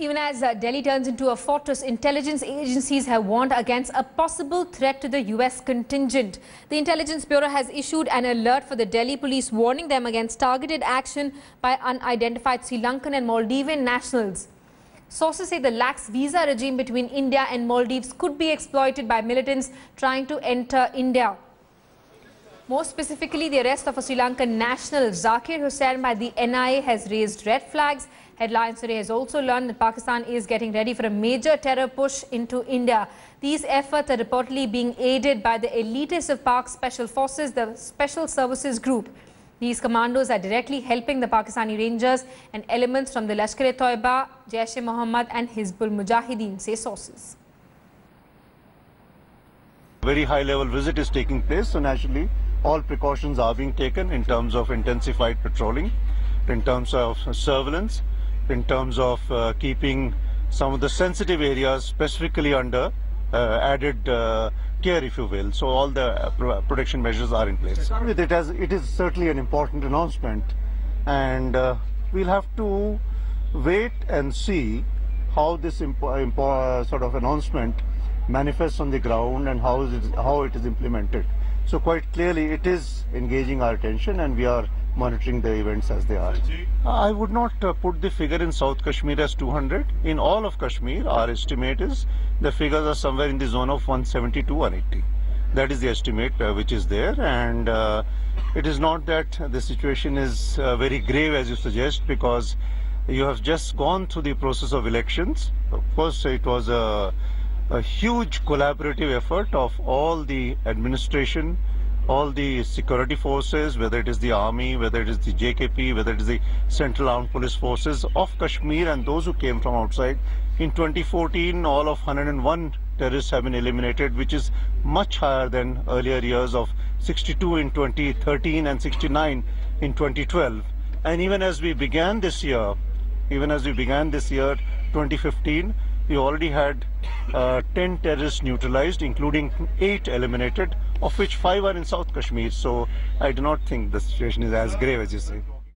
Even as Delhi turns into a fortress, intelligence agencies have warned against a possible threat to the US contingent. The Intelligence Bureau has issued an alert for the Delhi police, warning them against targeted action by unidentified Sri Lankan and Maldivian nationals. Sources say the lax visa regime between India and Maldives could be exploited by militants trying to enter India. More specifically, the arrest of a Sri Lankan national, Zakir Hussain, by the NIA has raised red flags. Headlines today has also learned that Pakistan is getting ready for a major terror push into India. These efforts are reportedly being aided by the elitists of Pak's Special Forces, the Special Services Group. These commandos are directly helping the Pakistani Rangers and elements from the Lashkar-e-Toiba, Jaish-e-Mohammed and Hizbul Mujahideen, say sources. Very high-level visit is taking place, so naturally all precautions are being taken in terms of intensified patrolling, in terms of surveillance, in terms of keeping some of the sensitive areas specifically under added care, if you will. So all the protection measures are in place. It is certainly an important announcement, and we'll have to wait and see how this sort of announcement manifests on the ground and how it is implemented. So quite clearly it is engaging our attention, and we are monitoring the events as they are. I would not put the figure in South Kashmir as 200. In all of Kashmir, our estimate is the figures are somewhere in the zone of 170 to 180. That is the estimate which is there, and it is not that the situation is very grave as you suggest, because you have just gone through the process of elections. Of course, it was a huge collaborative effort of all the administration, all the security forces, whether it is the army, whether it is the JKP, whether it is the Central Armed Police Forces of Kashmir and those who came from outside. In 2014, all of 101 terrorists have been eliminated, which is much higher than earlier years of 62 in 2013 and 69 in 2012. And even as we began this year, 2015, we already had 10 terrorists neutralized, including 8 eliminated, of which 5 are in South Kashmir. So I do not think the situation is as grave as you say.